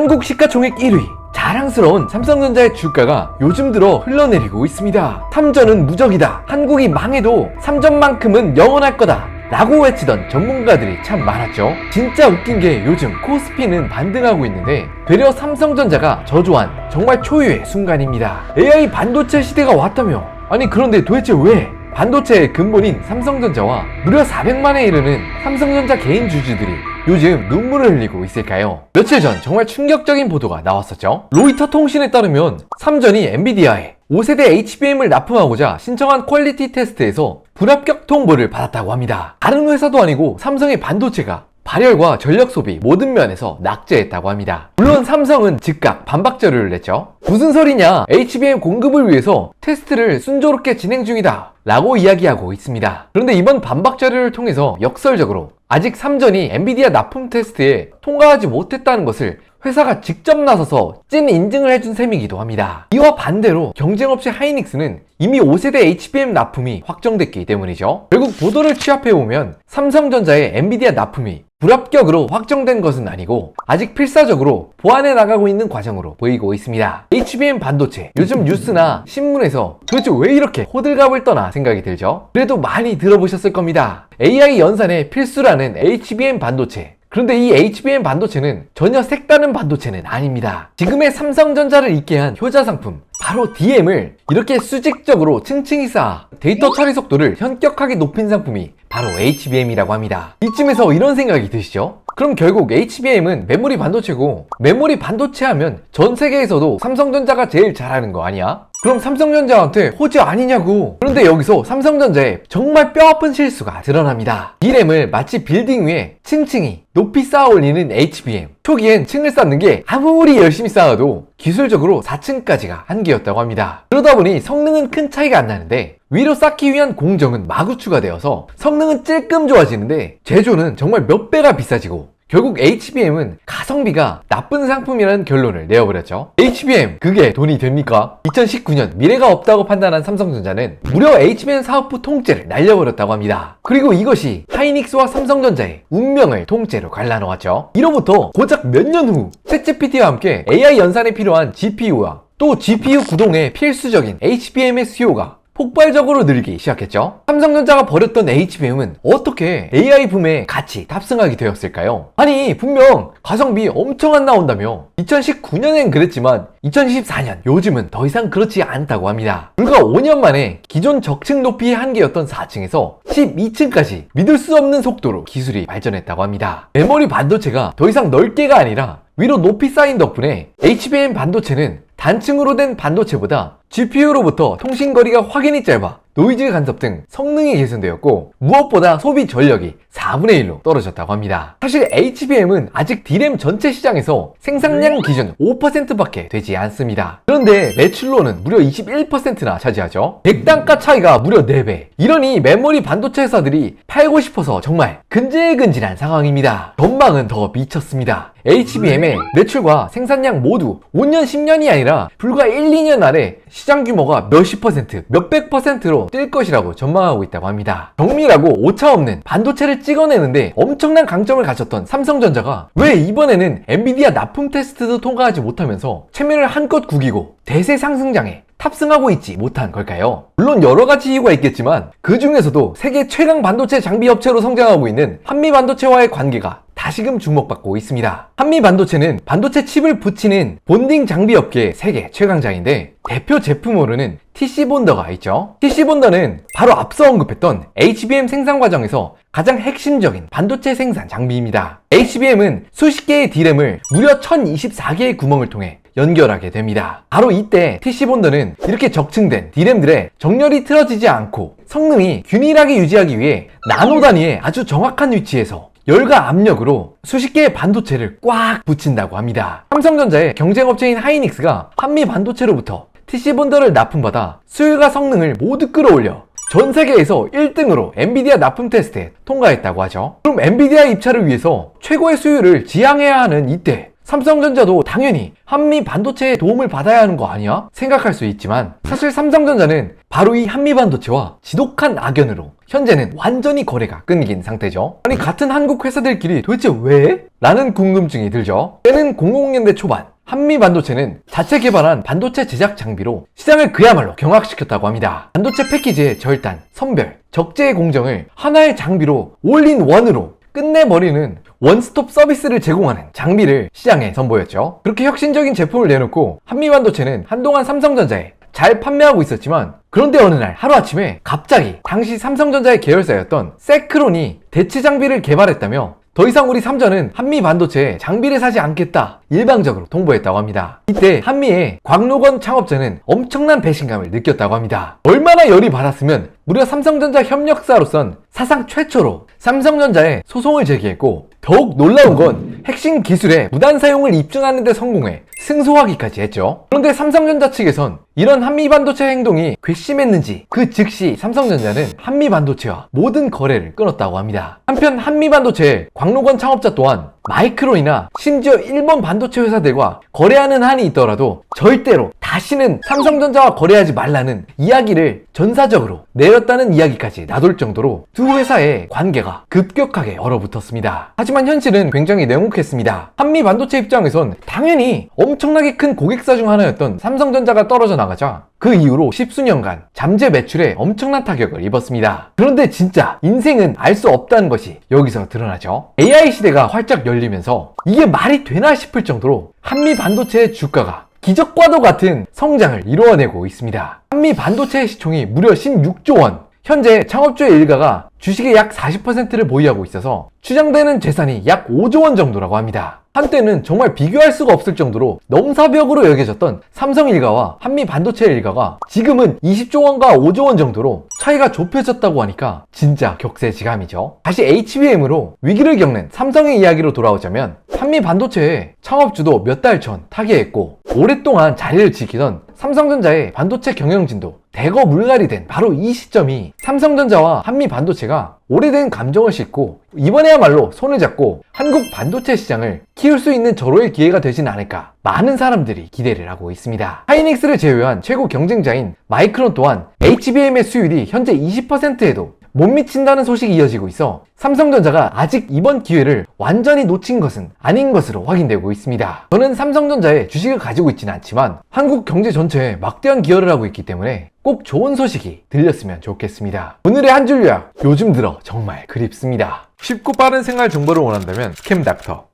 한국 시가총액 1위 자랑스러운 삼성전자의 주가가 요즘 들어 흘러내리고 있습니다. 탐전은 무적이다. 한국이 망해도 삼전만큼은 영원할 거다 라고 외치던 전문가들이 참 많았죠. 진짜 웃긴 게 요즘 코스피는 반등하고 있는데 되려 삼성전자가 저조한 정말 초유의 순간입니다. AI 반도체 시대가 왔다며? 아니 그런데 도대체 왜 반도체의 근본인 삼성전자와 무려 400만에 이르는 삼성전자 개인 주주들이 요즘 눈물을 흘리고 있을까요? 며칠 전 정말 충격적인 보도가 나왔었죠. 로이터 통신에 따르면 삼전이 엔비디아에 5세대 HBM을 납품하고자 신청한 퀄리티 테스트에서 불합격 통보를 받았다고 합니다. 다른 회사도 아니고 삼성의 반도체가 발열과 전력 소비 모든 면에서 낙제했다고 합니다. 물론 삼성은 즉각 반박 자료를 냈죠. 무슨 소리냐, HBM 공급을 위해서 테스트를 순조롭게 진행 중이다 라고 이야기하고 있습니다. 그런데 이번 반박 자료를 통해서 역설적으로 아직 삼전이 엔비디아 납품 테스트에 통과하지 못했다는 것을 회사가 직접 나서서 찐 인증을 해준 셈이기도 합니다. 이와 반대로 경쟁업체 하이닉스는 이미 5세대 HBM 납품이 확정됐기 때문이죠. 결국 보도를 취합해보면 삼성전자의 엔비디아 납품이 불합격으로 확정된 것은 아니고 아직 필사적으로 보완해 나가고 있는 과정으로 보이고 있습니다. HBM 반도체, 요즘 뉴스나 신문에서 도대체 왜 이렇게 호들갑을 떠나 생각이 들죠? 그래도 많이 들어보셨을 겁니다. AI 연산에 필수라는 HBM 반도체. 그런데 이 HBM 반도체는 전혀 색다른 반도체는 아닙니다. 지금의 삼성전자를 있게 한 효자 상품 바로 DM을 이렇게 수직적으로 층층이 쌓아 데이터 처리 속도를 현격하게 높인 상품이 바로 HBM이라고 합니다. 이쯤에서 이런 생각이 드시죠? 그럼 결국 HBM은 메모리 반도체고, 메모리 반도체 하면 전 세계에서도 삼성전자가 제일 잘하는 거 아니야? 그럼 삼성전자한테 호재 아니냐고. 그런데 여기서 삼성전자의 정말 뼈아픈 실수가 드러납니다. D램을 마치 빌딩 위에 층층이 높이 쌓아 올리는 HBM. 초기엔 층을 쌓는 게 아무리 열심히 쌓아도 기술적으로 4층까지가 한계였다고 합니다. 그러다 보니 성능은 큰 차이가 안 나는데 위로 쌓기 위한 공정은 마구 추가되어서 성능은 찔끔 좋아지는데 제조는 정말 몇 배가 비싸지고 결국 HBM은 가성비가 나쁜 상품이라는 결론을 내어버렸죠. HBM, 그게 돈이 됩니까? 2019년 미래가 없다고 판단한 삼성전자는 무려 HBM 사업부 통째를 날려버렸다고 합니다. 그리고 이것이 하이닉스와 삼성전자의 운명을 통째로 갈라놓았죠. 이로부터 고작 몇 년 후 챗GPT와 함께 AI 연산에 필요한 GPU와 또 GPU 구동에 필수적인 HBM의 수요가 폭발적으로 늘기 시작했죠. 삼성전자가 버렸던 HBM은 어떻게 AI 붐에 같이 탑승하게 되었을까요? 아니 분명 가성비 엄청 안 나온다며. 2019년엔 그랬지만 2024년 요즘은 더 이상 그렇지 않다고 합니다. 불과 5년 만에 기존 적층 높이의 한계였던 4층에서 12층까지 믿을 수 없는 속도로 기술이 발전했다고 합니다. 메모리 반도체가 더 이상 넓게가 아니라 위로 높이 쌓인 덕분에 HBM 반도체는 단층으로 된 반도체보다 GPU로부터 통신거리가 확연히 짧아 노이즈 간섭 등 성능이 개선되었고 무엇보다 소비 전력이 4분의 1로 떨어졌다고 합니다. 사실 HBM은 아직 D램 전체 시장에서 생산량 기준 5%밖에 되지 않습니다. 그런데 매출로는 무려 21%나 차지하죠. 100단가 차이가 무려 4배. 이러니 메모리 반도체 회사들이 팔고 싶어서 정말 근질근질한 상황입니다. 전망은 더 미쳤습니다. HBM의 매출과 생산량 모두 5년 10년이 아니라 불과 1, 2년 안에 시장 규모가 몇십 퍼센트, 몇백 퍼센트로 뛸 것이라고 전망하고 있다고 합니다. 정밀하고 오차없는 반도체를 찍어내는데 엄청난 강점을 가졌던 삼성전자가 왜 이번에는 엔비디아 납품 테스트도 통과하지 못하면서 체면을 한껏 구기고 대세 상승장에 탑승하고 있지 못한 걸까요? 물론 여러 가지 이유가 있겠지만 그 중에서도 세계 최강 반도체 장비 업체로 성장하고 있는 한미반도체와의 관계가 다시금 주목받고 있습니다. 한미반도체는 반도체 칩을 붙이는 본딩 장비 업계의 세계 최강자인데 대표 제품으로는 TC본더가 있죠. TC본더는 바로 앞서 언급했던 HBM 생산 과정에서 가장 핵심적인 반도체 생산 장비입니다. HBM은 수십 개의 D램을 무려 1024개의 구멍을 통해 연결하게 됩니다. 바로 이때 TC본더는 이렇게 적층된 D램들의 정렬이 틀어지지 않고 성능이 균일하게 유지하기 위해 나노 단위의 아주 정확한 위치에서 열과 압력으로 수십 개의 반도체를 꽉 붙인다고 합니다. 삼성전자의 경쟁업체인 하이닉스가 한미 반도체로부터 TC본더를 납품받아 수율과 성능을 모두 끌어올려 전 세계에서 1등으로 엔비디아 납품 테스트에 통과했다고 하죠. 그럼 엔비디아 입찰을 위해서 최고의 수율을 지향해야 하는 이때 삼성전자도 당연히 한미 반도체의 도움을 받아야 하는 거 아니야? 생각할 수 있지만 사실 삼성전자는 바로 이 한미 반도체와 지독한 악연으로 현재는 완전히 거래가 끊긴 상태죠. 아니 같은 한국 회사들끼리 도대체 왜? 라는 궁금증이 들죠. 때는 00년대 초반 한미 반도체는 자체 개발한 반도체 제작 장비로 시장을 그야말로 경악시켰다고 합니다. 반도체 패키지의 절단, 선별, 적재의 공정을 하나의 장비로 올인원으로 끝내버리는 원스톱 서비스를 제공하는 장비를 시장에 선보였죠. 그렇게 혁신적인 제품을 내놓고 한미 반도체는 한동안 삼성전자에 잘 판매하고 있었지만, 그런데 어느 날 하루아침에 갑자기 당시 삼성전자의 계열사였던 세크론이 대체 장비를 개발했다며 더 이상 우리 삼전은 한미 반도체에 장비를 사지 않겠다 일방적으로 통보했다고 합니다. 이때 한미의 곽노건 창업자는 엄청난 배신감을 느꼈다고 합니다. 얼마나 열이 받았으면 무려 삼성전자 협력사로선 사상 최초로 삼성전자에 소송을 제기했고, 더욱 놀라운 건 핵심 기술의 무단 사용을 입증하는 데 성공해 승소하기까지 했죠. 그런데 삼성전자 측에선 이런 한미 반도체 행동이 괘씸했는지 그 즉시 삼성전자는 한미 반도체와 모든 거래를 끊었다고 합니다. 한편 한미 반도체의 곽노건 창업자 또한 마이크론이나 심지어 일본 반도체 회사들과 거래하는 한이 있더라도 절대로 다시는 삼성전자와 거래하지 말라는 이야기를 전사적으로 내렸다는 이야기까지 나돌 정도로 두 회사의 관계가 급격하게 얼어붙었습니다. 하지만 현실은 굉장히 냉혹했습니다. 한미 반도체 입장에선 당연히 엄청나게 큰 고객사 중 하나였던 삼성전자가 떨어져 나가자 그 이후로 십수년간 잠재 매출에 엄청난 타격을 입었습니다. 그런데 진짜 인생은 알 수 없다는 것이 여기서 드러나죠. AI 시대가 활짝 열리면서 이게 말이 되나 싶을 정도로 한미 반도체의 주가가 기적과도 같은 성장을 이루어내고 있습니다. 한미 반도체의 시총이 무려 16조 원, 현재 창업주의 일가가 주식의 약 40%를 보유하고 있어서 추정되는 재산이 약 5조 원 정도라고 합니다. 한때는 정말 비교할 수가 없을 정도로 넘사벽으로 여겨졌던 삼성 일가와 한미 반도체 일가가 지금은 20조 원과 5조 원 정도로 차이가 좁혀졌다고 하니까 진짜 격세지감이죠. 다시 HBM으로 위기를 겪는 삼성의 이야기로 돌아오자면 한미 반도체의 창업주도 몇 달 전 타계했고 오랫동안 자리를 지키던 삼성전자의 반도체 경영진도 대거 물갈이 된 바로 이 시점이 삼성전자와 한미 반도체가 오래된 감정을 싣고 이번에야말로 손을 잡고 한국 반도체 시장을 키울 수 있는 절호의 기회가 되진 않을까 많은 사람들이 기대를 하고 있습니다. 하이닉스를 제외한 최고 경쟁자인 마이크론 또한 HBM의 수율이 현재 20%에도 못 미친다는 소식이 이어지고 있어 삼성전자가 아직 이번 기회를 완전히 놓친 것은 아닌 것으로 확인되고 있습니다. 저는 삼성전자에 주식을 가지고 있지는 않지만 한국 경제 전체에 막대한 기여를 하고 있기 때문에 꼭 좋은 소식이 들렸으면 좋겠습니다. 오늘의 한 줄 요약, 요즘 들어 정말 그립습니다. 쉽고 빠른 생활 정보를 원한다면 스캠닥터.